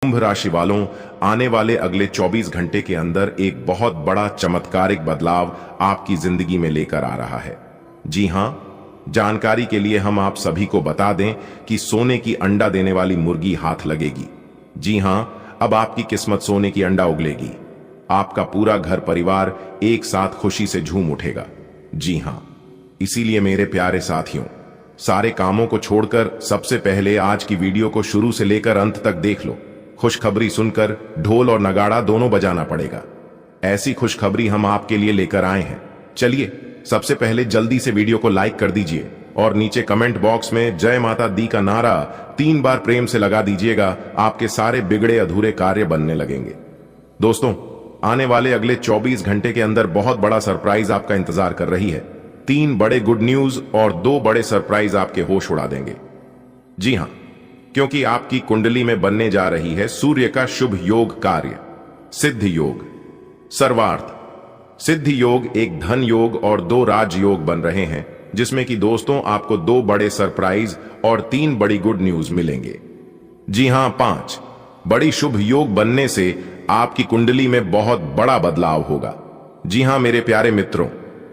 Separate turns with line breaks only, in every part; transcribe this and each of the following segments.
कुंभ राशि वालों, आने वाले अगले 24 घंटे के अंदर एक बहुत बड़ा चमत्कारिक बदलाव आपकी जिंदगी में लेकर आ रहा है। जी हां, जानकारी के लिए हम आप सभी को बता दें कि सोने की अंडा देने वाली मुर्गी हाथ लगेगी। जी हां, अब आपकी किस्मत सोने की अंडा उगलेगी। आपका पूरा घर परिवार एक साथ खुशी से झूम उठेगा। जी हां, इसीलिए मेरे प्यारे साथियों, सारे कामों को छोड़कर सबसे पहले आज की वीडियो को शुरू से लेकर अंत तक देख लो। खुशखबरी सुनकर ढोल और नगाड़ा दोनों बजाना पड़ेगा। ऐसी खुशखबरी हम आपके लिए लेकर आए हैं। चलिए, सबसे पहले जल्दी से वीडियो को लाइक कर दीजिए और नीचे कमेंट बॉक्स में जय माता दी का नारा 3 बार प्रेम से लगा दीजिएगा। आपके सारे बिगड़े अधूरे कार्य बनने लगेंगे। दोस्तों, आने वाले अगले 24 घंटे के अंदर बहुत बड़ा सरप्राइज आपका इंतजार कर रही है। 3 बड़े गुड न्यूज और 2 बड़े सरप्राइज आपके होश उड़ा देंगे। जी हां, क्योंकि आपकी कुंडली में बनने जा रही है सूर्य का शुभ योग कार्य, सिद्ध योग। सर्वार्थ सिद्ध योग एक धन योग और 2 राज योग बन रहे हैं, जिसमें कि दोस्तों आपको 2 बड़े सरप्राइज और 3 बड़ी गुड न्यूज मिलेंगे। जी हां, 5 बड़ी शुभ योग बनने से आपकी कुंडली में बहुत बड़ा बदलाव होगा। जी हां मेरे प्यारे मित्रों,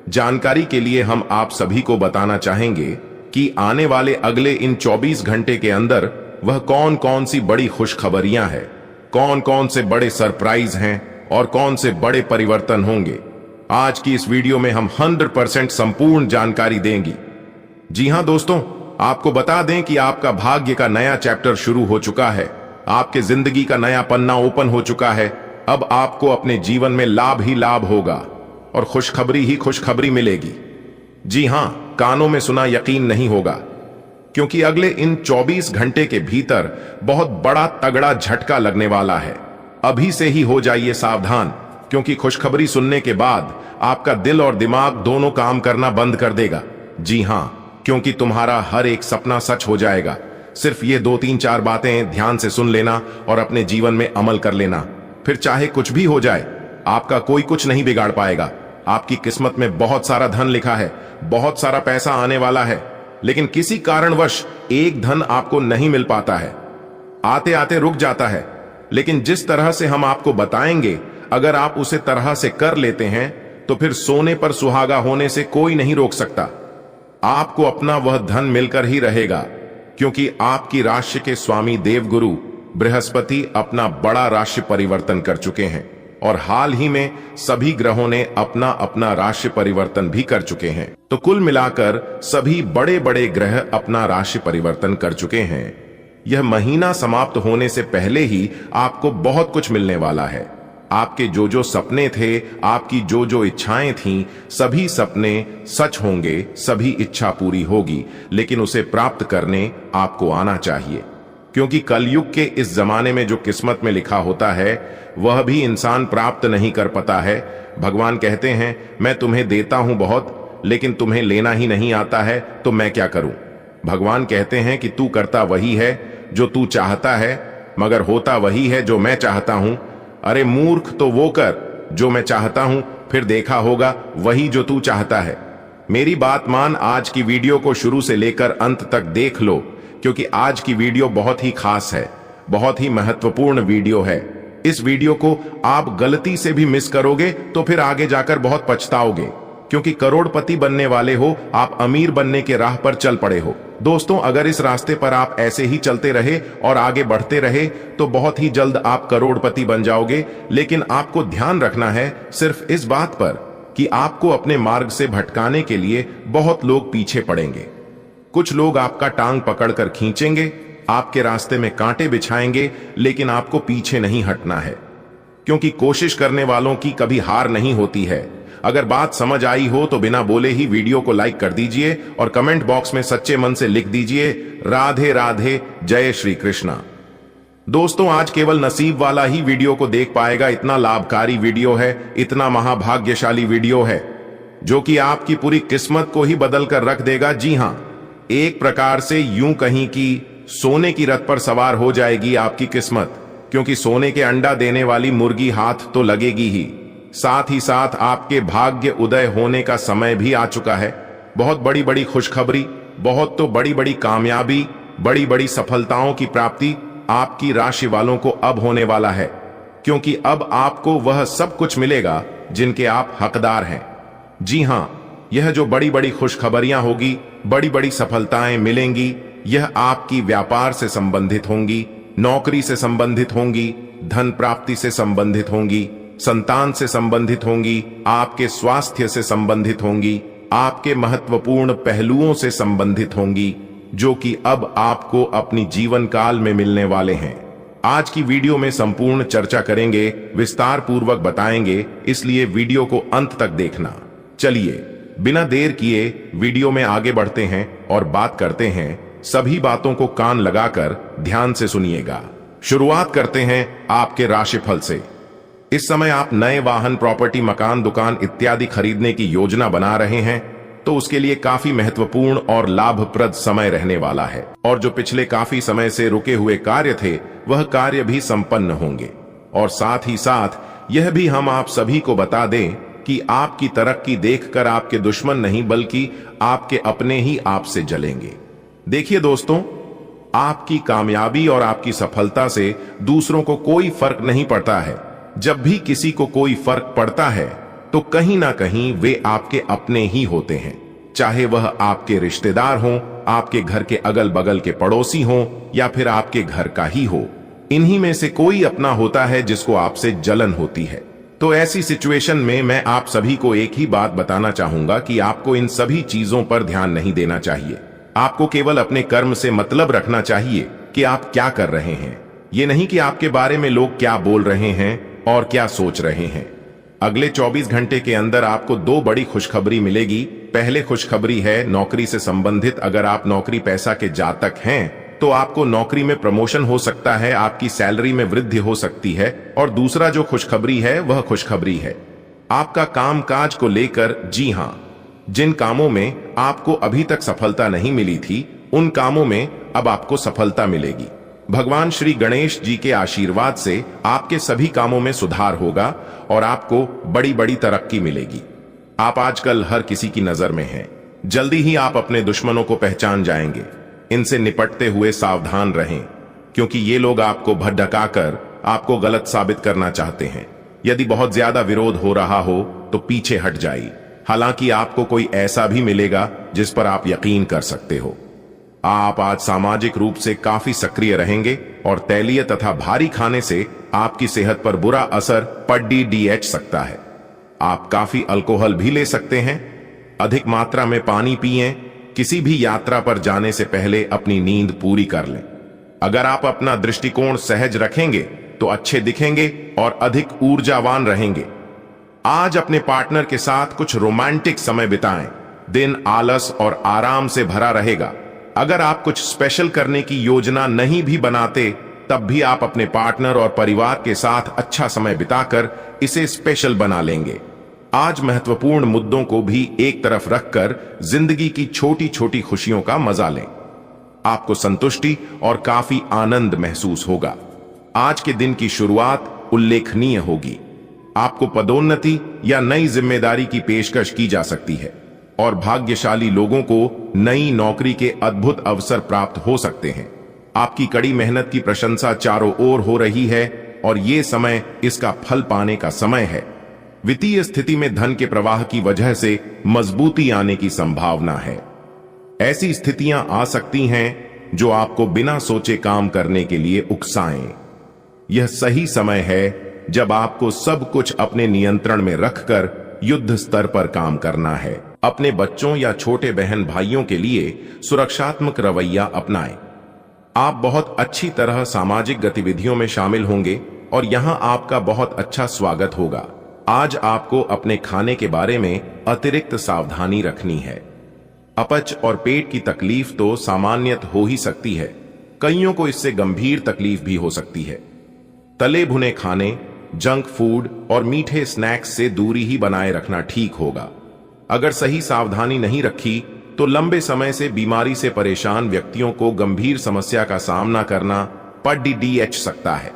जानकारी के लिए हम आप सभी को बताना चाहेंगे कि आने वाले अगले इन 24 घंटे के अंदर वह कौन कौन सी बड़ी खुशखबरियां हैं, कौन कौन से बड़े सरप्राइज हैं और कौन से बड़े परिवर्तन होंगे। आज की इस वीडियो में हम 100% संपूर्ण जानकारी देंगे। जी हां दोस्तों, आपको बता दें कि आपका भाग्य का नया चैप्टर शुरू हो चुका है। आपके जिंदगी का नया पन्ना ओपन हो चुका है। अब आपको अपने जीवन में लाभ ही लाभ होगा और खुशखबरी ही खुशखबरी मिलेगी। जी हां, कानों में सुना यकीन नहीं होगा, क्योंकि अगले इन 24 घंटे के भीतर बहुत बड़ा तगड़ा झटका लगने वाला है। अभी से ही हो जाइए सावधान, क्योंकि खुशखबरी सुनने के बाद आपका दिल और दिमाग दोनों काम करना बंद कर देगा। जी हां, क्योंकि तुम्हारा हर एक सपना सच हो जाएगा। सिर्फ ये 2-3-4 बातें ध्यान से सुन लेना और अपने जीवन में अमल कर लेना, फिर चाहे कुछ भी हो जाए, आपका कोई कुछ नहीं बिगाड़ पाएगा। आपकी किस्मत में बहुत सारा धन लिखा है, बहुत सारा पैसा आने वाला है, लेकिन किसी कारणवश एक धन आपको नहीं मिल पाता है, आते आते रुक जाता है। लेकिन जिस तरह से हम आपको बताएंगे, अगर आप उसे तरह से कर लेते हैं तो फिर सोने पर सुहागा होने से कोई नहीं रोक सकता। आपको अपना वह धन मिलकर ही रहेगा, क्योंकि आपकी राशि के स्वामी देवगुरु बृहस्पति अपना बड़ा राशि परिवर्तन कर चुके हैं और हाल ही में सभी ग्रहों ने अपना अपना राशि परिवर्तन भी कर चुके हैं। तो कुल मिलाकर सभी बड़े बड़े ग्रह अपना राशि परिवर्तन कर चुके हैं। यह महीना समाप्त होने से पहले ही आपको बहुत कुछ मिलने वाला है। आपके जो जो सपने थे, आपकी जो जो इच्छाएं थीं, सभी सपने सच होंगे, सभी इच्छा पूरी होगी, लेकिन उसे प्राप्त करने आपको आना चाहिए। क्योंकि कलयुग के इस जमाने में जो किस्मत में लिखा होता है वह भी इंसान प्राप्त नहीं कर पाता है। भगवान कहते हैं, मैं तुम्हें देता हूं बहुत, लेकिन तुम्हें लेना ही नहीं आता है, तो मैं क्या करूं। भगवान कहते हैं कि तू करता वही है जो तू चाहता है, मगर होता वही है जो मैं चाहता हूं। अरे मूर्ख, तो वो कर जो मैं चाहता हूं, फिर देखा होगा वही जो तू चाहता है। मेरी बात मान, आज की वीडियो को शुरू से लेकर अंत तक देख लो, क्योंकि आज की वीडियो बहुत ही खास है, बहुत ही महत्वपूर्ण वीडियो है। इस वीडियो को आप गलती से भी मिस करोगे तो फिर आगे जाकर बहुत पछताओगे, क्योंकि करोड़पति बनने वाले हो, आप अमीर बनने के राह पर चल पड़े हो। दोस्तों, अगर इस रास्ते पर आप ऐसे ही चलते रहे और आगे बढ़ते रहे तो बहुत ही जल्द आप करोड़पति बन जाओगे। लेकिन आपको ध्यान रखना है सिर्फ इस बात पर कि आपको अपने मार्ग से भटकाने के लिए बहुत लोग पीछे पड़ेंगे। कुछ लोग आपका टांग पकड़कर खींचेंगे, आपके रास्ते में कांटे बिछाएंगे, लेकिन आपको पीछे नहीं हटना है, क्योंकि कोशिश करने वालों की कभी हार नहीं होती है। अगर बात समझ आई हो तो बिना बोले ही वीडियो को लाइक कर दीजिए और कमेंट बॉक्स में सच्चे मन से लिख दीजिए, राधे राधे, जय श्री कृष्णा। दोस्तों, आज केवल नसीब वाला ही वीडियो को देख पाएगा। इतना लाभकारी वीडियो है, इतना महाभाग्यशाली वीडियो है, जो कि आपकी पूरी किस्मत को ही बदल कर रख देगा। जी हां, एक प्रकार से यूं कहीं कि सोने की रथ पर सवार हो जाएगी आपकी किस्मत, क्योंकि सोने के अंडा देने वाली मुर्गी हाथ तो लगेगी ही, साथ ही साथ आपके भाग्य उदय होने का समय भी आ चुका है। बहुत बड़ी बड़ी खुशखबरी, बहुत तो बड़ी बड़ी कामयाबी, बड़ी बड़ी सफलताओं की प्राप्ति आपकी राशि वालों को अब होने वाला है, क्योंकि अब आपको वह सब कुछ मिलेगा जिनके आप हकदार हैं। जी हां, यह जो बड़ी बड़ी खुशखबरियां होगी, बड़ी बड़ी सफलताएं मिलेंगी, यह आपकी व्यापार से संबंधित होंगी, नौकरी से संबंधित होंगी, धन प्राप्ति से संबंधित होंगी, संतान से संबंधित होंगी, आपके स्वास्थ्य से संबंधित होंगी, आपके महत्वपूर्ण पहलुओं से संबंधित होंगी, जो कि अब आपको अपनी जीवन काल में मिलने वाले हैं। आज की वीडियो में संपूर्ण चर्चा करेंगे, विस्तार पूर्वक बताएंगे, इसलिए वीडियो को अंत तक देखना। चलिए बिना देर किए वीडियो में आगे बढ़ते हैं और बात करते हैं। सभी बातों को कान लगाकर ध्यान से सुनिएगा। शुरुआत करते हैं आपके राशिफल से। इस समय आप नए वाहन, प्रॉपर्टी, मकान, दुकान इत्यादि खरीदने की योजना बना रहे हैं, तो उसके लिए काफी महत्वपूर्ण और लाभप्रद समय रहने वाला है। और जो पिछले काफी समय से रुके हुए कार्य थे, वह कार्य भी संपन्न होंगे। और साथ ही साथ यह भी हम आप सभी को बता दें कि आपकी तरक्की देखकर आपके दुश्मन नहीं बल्कि आपके अपने ही आपसे जलेंगे। देखिए दोस्तों, आपकी कामयाबी और आपकी सफलता से दूसरों को कोई फर्क नहीं पड़ता है। जब भी किसी को कोई फर्क पड़ता है तो कहीं ना कहीं वे आपके अपने ही होते हैं, चाहे वह आपके रिश्तेदार हों, आपके घर के अगल बगल के पड़ोसी हों, या फिर आपके घर का ही हो। इन्हीं में से कोई अपना होता है जिसको आपसे जलन होती है। तो ऐसी सिचुएशन में मैं आप सभी को एक ही बात बताना चाहूंगा कि आपको इन सभी चीजों पर ध्यान नहीं देना चाहिए। आपको केवल अपने कर्म से मतलब रखना चाहिए कि आप क्या कर रहे हैं, ये नहीं कि आपके बारे में लोग क्या बोल रहे हैं और क्या सोच रहे हैं। अगले 24 घंटे के अंदर आपको दो बड़ी खुशखबरी मिलेगी। पहले खुशखबरी है नौकरी से संबंधित। अगर आप नौकरी पैसा के जातक हैं तो आपको नौकरी में प्रमोशन हो सकता है, आपकी सैलरी में वृद्धि हो सकती है। और दूसरा जो खुशखबरी है वह खुशखबरी है आपका कामकाज को लेकर। जी हां, जिन कामों में आपको अभी तक सफलता नहीं मिली थी, उन कामों में अब आपको सफलता मिलेगी। भगवान श्री गणेश जी के आशीर्वाद से आपके सभी कामों में सुधार होगा और आपको बड़ी बड़ी तरक्की मिलेगी। आप आजकल हर किसी की नजर में हैं। जल्दी ही आप अपने दुश्मनों को पहचान जाएंगे। इनसे निपटते हुए सावधान रहें, क्योंकि ये लोग आपको भटकाकर आपको गलत साबित करना चाहते हैं। यदि बहुत ज्यादा विरोध हो रहा हो तो पीछे हट जाइए। हालांकि आपको कोई ऐसा भी मिलेगा जिस पर आप यकीन कर सकते हो। आप आज सामाजिक रूप से काफी सक्रिय रहेंगे और तैलीय तथा भारी खाने से आपकी सेहत पर बुरा असर पड़ सकता है। आप काफी अल्कोहल भी ले सकते हैं। अधिक मात्रा में पानी पिएं। किसी भी यात्रा पर जाने से पहले अपनी नींद पूरी कर लें। अगर आप अपना दृष्टिकोण सहज रखेंगे तो अच्छे दिखेंगे और अधिक ऊर्जावान रहेंगे। आज अपने पार्टनर के साथ कुछ रोमांटिक समय बिताएं। दिन आलस और आराम से भरा रहेगा। अगर आप कुछ स्पेशल करने की योजना नहीं भी बनाते, तब भी आप अपने पार्टनर और परिवार के साथ अच्छा समय बिताकर इसे स्पेशल बना लेंगे। आज महत्वपूर्ण मुद्दों को भी एक तरफ रखकर जिंदगी की छोटी छोटी खुशियों का मजा लें। आपको संतुष्टि और काफी आनंद महसूस होगा। आज के दिन की शुरुआत उल्लेखनीय होगी। आपको पदोन्नति या नई जिम्मेदारी की पेशकश की जा सकती है और भाग्यशाली लोगों को नई नौकरी के अद्भुत अवसर प्राप्त हो सकते हैं। आपकी कड़ी मेहनत की प्रशंसा चारों ओर हो रही है और ये समय इसका फल पाने का समय है। वित्तीय स्थिति में धन के प्रवाह की वजह से मजबूती आने की संभावना है। ऐसी स्थितियां आ सकती हैं जो आपको बिना सोचे काम करने के लिए उकसाएं। यह सही समय है जब आपको सब कुछ अपने नियंत्रण में रखकर युद्ध स्तर पर काम करना है। अपने बच्चों या छोटे बहन भाइयों के लिए सुरक्षात्मक रवैया अपनाएं। आप बहुत अच्छी तरह सामाजिक गतिविधियों में शामिल होंगे और यहां आपका बहुत अच्छा स्वागत होगा। आज आपको अपने खाने के बारे में अतिरिक्त सावधानी रखनी है। अपच और पेट की तकलीफ तो सामान्यत हो ही सकती है, कईयों को इससे गंभीर तकलीफ भी हो सकती है। तले भुने खाने, जंक फूड और मीठे स्नैक्स से दूरी ही बनाए रखना ठीक होगा। अगर सही सावधानी नहीं रखी तो लंबे समय से बीमारी से परेशान व्यक्तियों को गंभीर समस्या का सामना करना पड़ सकता है।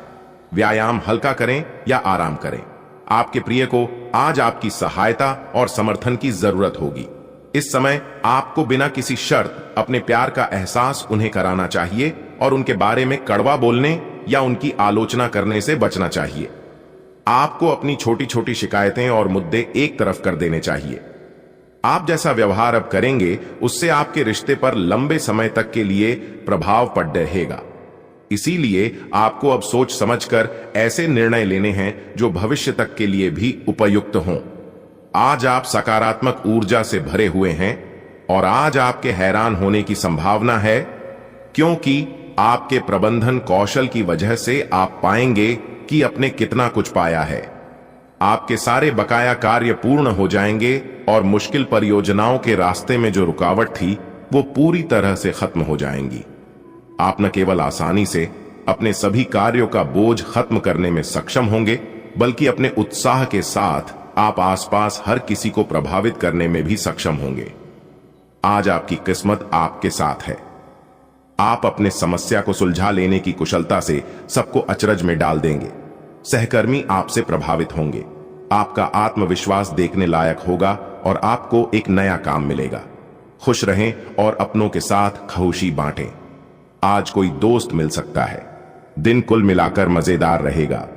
व्यायाम हल्का करें या आराम करें। आपके प्रिय को आज आपकी सहायता और समर्थन की जरूरत होगी। इस समय आपको बिना किसी शर्त अपने प्यार का एहसास उन्हें कराना चाहिए और उनके बारे में कड़वा बोलने या उनकी आलोचना करने से बचना चाहिए। आपको अपनी छोटी छोटी शिकायतें और मुद्दे एक तरफ कर देने चाहिए। आप जैसा व्यवहार अब करेंगे उससे आपके रिश्ते पर लंबे समय तक के लिए प्रभाव पड़ रहेगा। इसीलिए आपको अब सोच समझकर ऐसे निर्णय लेने हैं जो भविष्य तक के लिए भी उपयुक्त हों। आज आप सकारात्मक ऊर्जा से भरे हुए हैं और आज आपके हैरान होने की संभावना है, क्योंकि आपके प्रबंधन कौशल की वजह से आप पाएंगे कि आपने कितना कुछ पाया है। आपके सारे बकाया कार्य पूर्ण हो जाएंगे और मुश्किल परियोजनाओं के रास्ते में जो रुकावट थी वो पूरी तरह से खत्म हो जाएंगी। आप न केवल आसानी से अपने सभी कार्यों का बोझ खत्म करने में सक्षम होंगे, बल्कि अपने उत्साह के साथ आप आसपास हर किसी को प्रभावित करने में भी सक्षम होंगे। आज आपकी किस्मत आपके साथ है। आप अपने समस्या को सुलझा लेने की कुशलता से सबको अचरज में डाल देंगे। सहकर्मी आपसे प्रभावित होंगे। आपका आत्मविश्वास देखने लायक होगा और आपको एक नया काम मिलेगा। खुश रहें और अपनों के साथ खुशी बांटें। आज कोई दोस्त मिल सकता है। दिन कुल मिलाकर मजेदार रहेगा।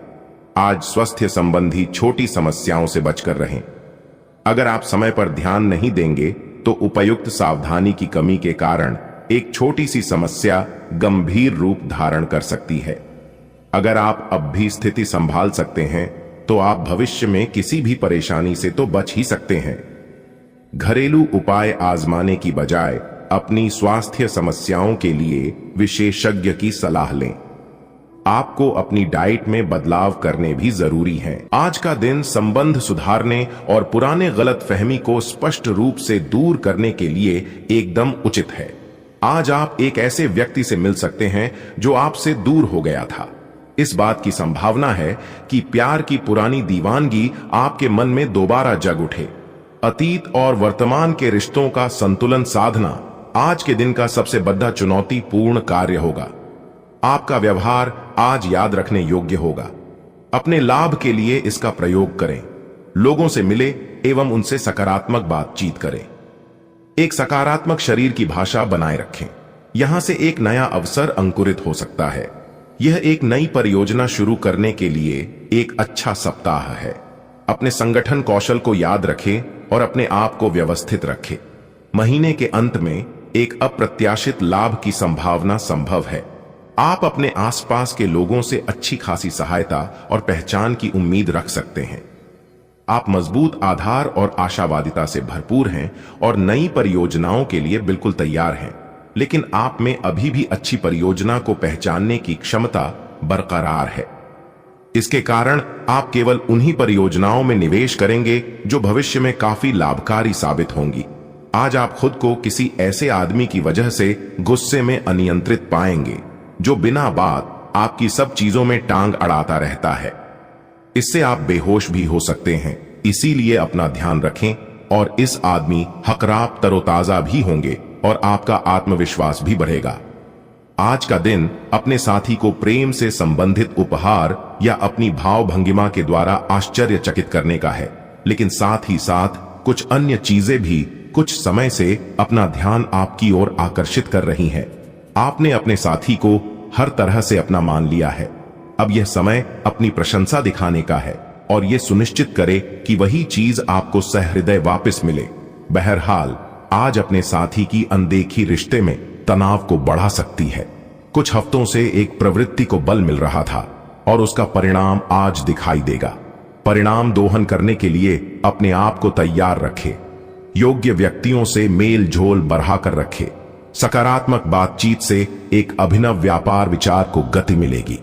आज स्वास्थ्य संबंधी छोटी समस्याओं से बचकर रहें। अगर आप समय पर ध्यान नहीं देंगे तो उपयुक्त सावधानी की कमी के कारण एक छोटी सी समस्या गंभीर रूप धारण कर सकती है। अगर आप अब भी स्थिति संभाल सकते हैं तो आप भविष्य में किसी भी परेशानी से तो बच ही सकते हैं। घरेलू उपाय आजमाने की बजाय अपनी स्वास्थ्य समस्याओं के लिए विशेषज्ञ की सलाह लें। आपको अपनी डाइट में बदलाव करने भी जरूरी है। आज का दिन संबंध सुधारने और पुराने गलतफहमी को स्पष्ट रूप से दूर करने के लिए एकदम उचित है। आज आप एक ऐसे व्यक्ति से मिल सकते हैं जो आपसे दूर हो गया था। इस बात की संभावना है कि प्यार की पुरानी दीवानगी आपके मन में दोबारा जग उठे। अतीत और वर्तमान के रिश्तों का संतुलन साधना आज के दिन का सबसे बड़ा चुनौतीपूर्ण कार्य होगा। आपका व्यवहार आज याद रखने योग्य होगा। अपने लाभ के लिए इसका प्रयोग करें। लोगों से मिले एवं उनसे सकारात्मक बातचीत करें। एक सकारात्मक शरीर की भाषा बनाए रखें। यहां से एक नया अवसर अंकुरित हो सकता है। यह एक नई परियोजना शुरू करने के लिए एक अच्छा सप्ताह है। अपने संगठन कौशल को याद रखें और अपने आप को व्यवस्थित रखें। महीने के अंत में एक अप्रत्याशित लाभ की संभावना संभव है। आप अपने आसपास के लोगों से अच्छी खासी सहायता और पहचान की उम्मीद रख सकते हैं। आप मजबूत आधार और आशावादिता से भरपूर हैं और नई परियोजनाओं के लिए बिल्कुल तैयार हैं, लेकिन आप में अभी भी अच्छी परियोजना को पहचानने की क्षमता बरकरार है। इसके कारण आप केवल उन्हीं परियोजनाओं में निवेश करेंगे जो भविष्य में काफी लाभकारी साबित होंगी। आज आप खुद को किसी ऐसे आदमी की वजह से गुस्से में अनियंत्रित पाएंगे जो बिना बात आपकी सब चीजों में टांग अड़ाता रहता है। इससे आप बेहोश भी हो सकते हैं। इसीलिए अपना ध्यान रखें और इस आदमी हकराब तरोताजा भी होंगे और आपका आत्मविश्वास भी बढ़ेगा। आज का दिन अपने साथी को प्रेम से संबंधित उपहार या अपनी भाव भंगिमा के द्वारा आश्चर्यचकित करने का है, लेकिन साथ ही साथ कुछ अन्य चीजें भी कुछ समय से अपना ध्यान आपकी ओर आकर्षित कर रही हैं। आपने अपने साथी को हर तरह से अपना मान लिया है। अब यह समय अपनी प्रशंसा दिखाने का है और यह सुनिश्चित करे कि वही चीज आपको सहृदय वापस मिले। बहरहाल आज अपने साथी की अनदेखी रिश्ते में तनाव को बढ़ा सकती है। कुछ हफ्तों से एक प्रवृत्ति को बल मिल रहा था और उसका परिणाम आज दिखाई देगा। परिणाम दोहन करने के लिए अपने आप को तैयार रखें। योग्य व्यक्तियों से मेल झोल बढ़ाकर रखें। सकारात्मक बातचीत से एक अभिनव व्यापार विचार को गति मिलेगी।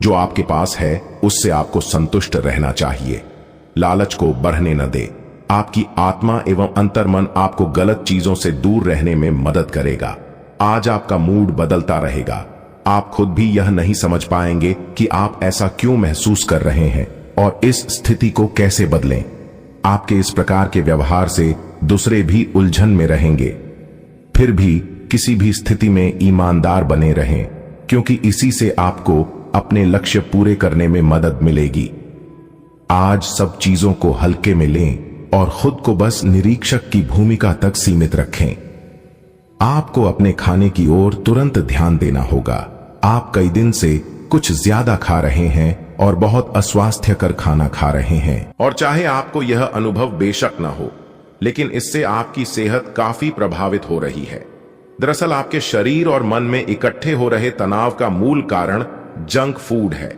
जो आपके पास है उससे आपको संतुष्ट रहना चाहिए। लालच को बढ़ने न दे। आपकी आत्मा एवं अंतर्मन आपको गलत चीजों से दूर रहने में मदद करेगा। आज आपका मूड बदलता रहेगा। आप खुद भी यह नहीं समझ पाएंगे कि आप ऐसा क्यों महसूस कर रहे हैं और इस स्थिति को कैसे बदलें। आपके इस प्रकार के व्यवहार से दूसरे भी उलझन में रहेंगे। फिर भी किसी भी स्थिति में ईमानदार बने रहें, क्योंकि इसी से आपको अपने लक्ष्य पूरे करने में मदद मिलेगी। आज सब चीजों को हल्के में लें और खुद को बस निरीक्षक की भूमिका तक सीमित रखें। आपको अपने खाने की ओर तुरंत ध्यान देना होगा। आप कई दिन से कुछ ज्यादा खा रहे हैं और बहुत अस्वास्थ्यकर खाना खा रहे हैं। और चाहे आपको यह अनुभव बेशक न हो, लेकिन इससे आपकी सेहत काफी प्रभावित हो रही है। दरअसल आपके शरीर और मन में इकट्ठे हो रहे तनाव का मूल कारण जंक फूड है।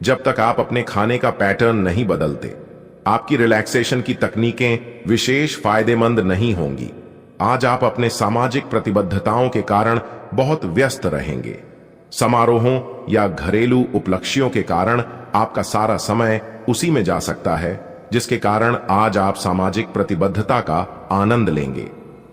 जब तक आप अपने खाने का पैटर्न नहीं बदलते, आपकी रिलैक्सेशन की तकनीकें विशेष फायदेमंद नहीं होंगी। आज आप अपने सामाजिक प्रतिबद्धताओं के कारण बहुत व्यस्त रहेंगे। समारोहों या घरेलू उपलक्ष्यों के कारण आपका सारा समय उसी में जा सकता है, जिसके कारण आज आप सामाजिक प्रतिबद्धता का आनंद लेंगे।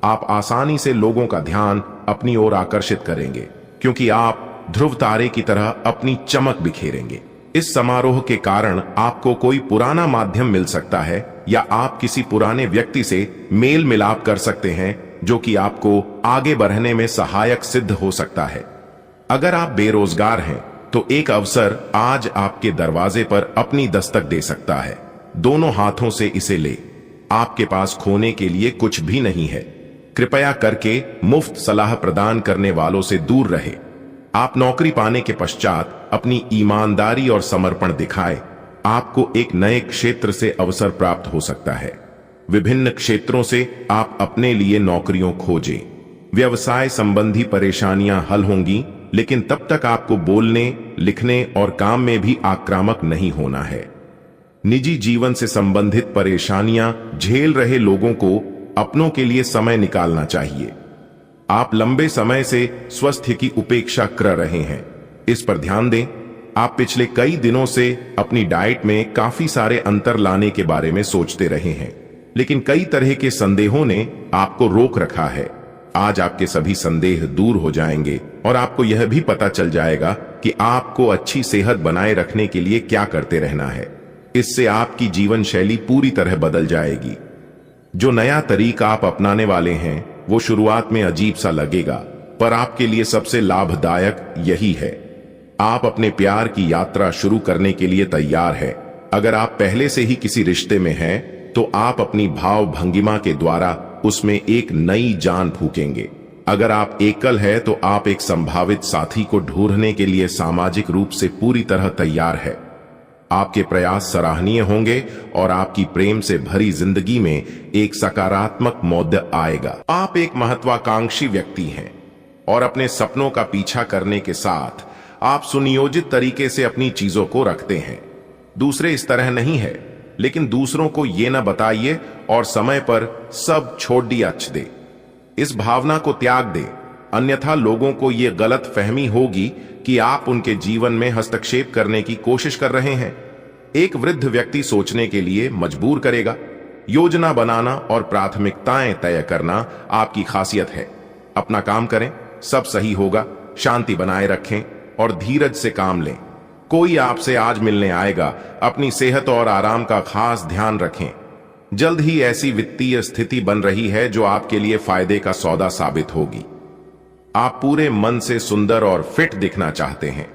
आप आसानी से लोगों का ध्यान अपनी ओर आकर्षित करेंगे, क्योंकि आप ध्रुव तारे की तरह अपनी चमक बिखेरेंगे। इस समारोह के कारण आपको कोई पुराना माध्यम मिल सकता है, या आप किसी पुराने व्यक्ति से मेल मिलाप कर सकते हैं, जो कि आपको आगे बढ़ने में सहायक सिद्ध हो सकता है। अगर आप बेरोजगार हैं, तो एक अवसर आज आपके दरवाजे पर अपनी दस्तक दे सकता है। दोनों हाथों से इसे ले। आपके पास खोने के लिए कुछ भी नहीं है। कृपया करके मुफ्त सलाह प्रदान करने वालों से दूर रहे। आप नौकरी पाने के पश्चात अपनी ईमानदारी और समर्पण दिखाए। आपको एक नए क्षेत्र से अवसर प्राप्त हो सकता है। विभिन्न क्षेत्रों से आप अपने लिए नौकरियों खोजें। व्यवसाय संबंधी परेशानियां हल होंगी, लेकिन तब तक आपको बोलने, लिखने और काम में भी आक्रामक नहीं होना है। निजी जीवन से संबंधित परेशानियां झेल रहे लोगों को अपनों के लिए समय निकालना चाहिए। आप लंबे समय से स्वास्थ्य की उपेक्षा कर रहे हैं, इस पर ध्यान दें। आप पिछले कई दिनों से अपनी डाइट में काफी सारे अंतर लाने के बारे में सोचते रहे हैं, लेकिन कई तरह के संदेहों ने आपको रोक रखा है। आज आपके सभी संदेह दूर हो जाएंगे और आपको यह भी पता चल जाएगा कि आपको अच्छी सेहत बनाए रखने के लिए क्या करते रहना है। इससे आपकी जीवन शैली पूरी तरह बदल जाएगी। जो नया तरीका आप अपनाने वाले हैं, वो शुरुआत में अजीब सा लगेगा, पर आपके लिए सबसे लाभदायक यही है। आप अपने प्यार की यात्रा शुरू करने के लिए तैयार है। अगर आप पहले से ही किसी रिश्ते में हैं, तो आप अपनी भाव भंगिमा के द्वारा उसमें एक नई जान फूकेंगे। अगर आप एकल है, तो आप एक संभावित साथी को ढूंढने के लिए सामाजिक रूप से पूरी तरह तैयार है। आपके प्रयास सराहनीय होंगे और आपकी प्रेम से भरी जिंदगी में एक सकारात्मक मोड़ आएगा। आप एक महत्वाकांक्षी व्यक्ति हैं और अपने सपनों का पीछा करने के साथ आप सुनियोजित तरीके से अपनी चीजों को रखते हैं। दूसरे इस तरह नहीं है, लेकिन दूसरों को ये न बताइए और समय पर सब छोड़ दिया दे। इस भावना को त्याग दे, अन्यथा लोगों को ये गलत फहमी होगी कि आप उनके जीवन में हस्तक्षेप करने की कोशिश कर रहे हैं। एक वृद्ध व्यक्ति सोचने के लिए मजबूर करेगा। योजना बनाना और प्राथमिकताएं तय करना आपकी खासियत है। अपना काम करें, सब सही होगा। शांति बनाए रखें और धीरज से काम लें। कोई आपसे आज मिलने आएगा। अपनी सेहत और आराम का खास ध्यान रखें। जल्द ही ऐसी वित्तीय स्थिति बन रही है जो आपके लिए फायदे का सौदा साबित होगी। आप पूरे मन से सुंदर और फिट दिखना चाहते हैं।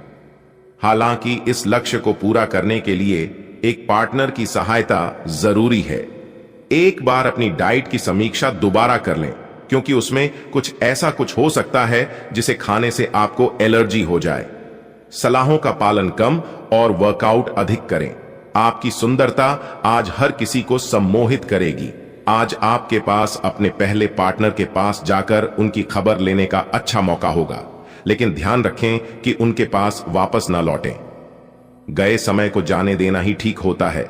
हालांकि इस लक्ष्य को पूरा करने के लिए एक पार्टनर की सहायता जरूरी है। एक बार अपनी डाइट की समीक्षा दोबारा कर लें, क्योंकि उसमें कुछ ऐसा कुछ हो सकता है जिसे खाने से आपको एलर्जी हो जाए। सलाहों का पालन कम और वर्कआउट अधिक करें। आपकी सुंदरता आज हर किसी को सम्मोहित करेगी। आज आपके पास अपने पहले पार्टनर के पास जाकर उनकी खबर लेने का अच्छा मौका होगा, लेकिन ध्यान रखें कि उनके पास वापस ना लौटें। गए समय को जाने देना ही ठीक होता है।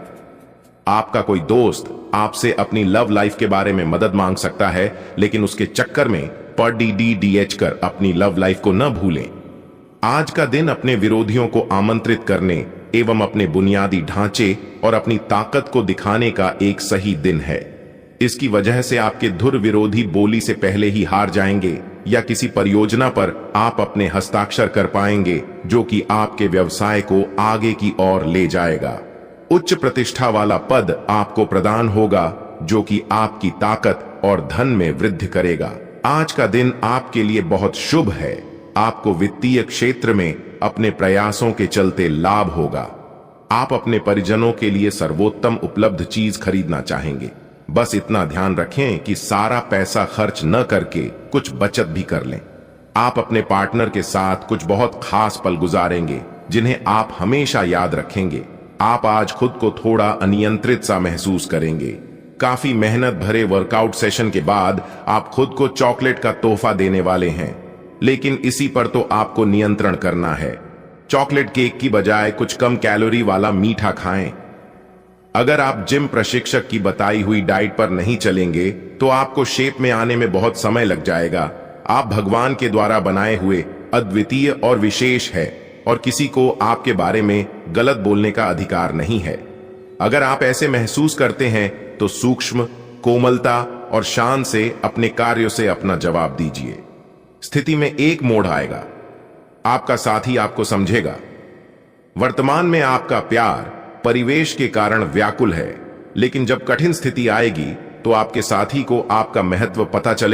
आपका कोई दोस्त आपसे अपनी लव लाइफ के बारे में मदद मांग सकता है, लेकिन उसके चक्कर में DDDH कर अपनी लव लाइफ को न भूलें। आज का दिन अपने विरोधियों को आमंत्रित करने एवं अपने बुनियादी ढांचे और अपनी ताकत को दिखाने का एक सही दिन है। इसकी वजह से आपके धुर विरोधी बोली से पहले ही हार जाएंगे, या किसी परियोजना पर आप अपने हस्ताक्षर कर पाएंगे जो कि आपके व्यवसाय को आगे की ओर ले जाएगा। उच्च प्रतिष्ठा वाला पद आपको प्रदान होगा, जो कि आपकी ताकत और धन में वृद्धि करेगा। आज का दिन आपके लिए बहुत शुभ है। आपको वित्तीय क्षेत्र में अपने प्रयासों के चलते लाभ होगा। आप अपने परिजनों के लिए सर्वोत्तम उपलब्ध चीज खरीदना चाहेंगे। बस इतना ध्यान रखें कि सारा पैसा खर्च न करके कुछ बचत भी कर लें। आप अपने पार्टनर के साथ कुछ बहुत खास पल गुजारेंगे जिन्हें आप हमेशा याद रखेंगे। आप आज खुद को थोड़ा अनियंत्रित सा महसूस करेंगे। काफी मेहनत भरे वर्कआउट सेशन के बाद आप खुद को चॉकलेट का तोहफा देने वाले हैं, लेकिन इसी पर तो आपको नियंत्रण करना है। चॉकलेट केक की बजाय कुछ कम कैलोरी वाला मीठा खाएं। अगर आप जिम प्रशिक्षक की बताई हुई डाइट पर नहीं चलेंगे तो आपको शेप में आने में बहुत समय लग जाएगा। आप भगवान के द्वारा बनाए हुए अद्वितीय और विशेष है और किसी को आपके बारे में गलत बोलने का अधिकार नहीं है। अगर आप ऐसे महसूस करते हैं तो सूक्ष्म, कोमलता और शान से अपने कार्यों से अपना जवाब दीजिए। स्थिति में एक मोड़ आएगा, आपका साथी आपको समझेगा। वर्तमान में आपका प्यार परिवेश के कारण व्याकुल है, लेकिन जब कठिन स्थिति आएगी तो आपके साथी को आपका महत्व पता चले।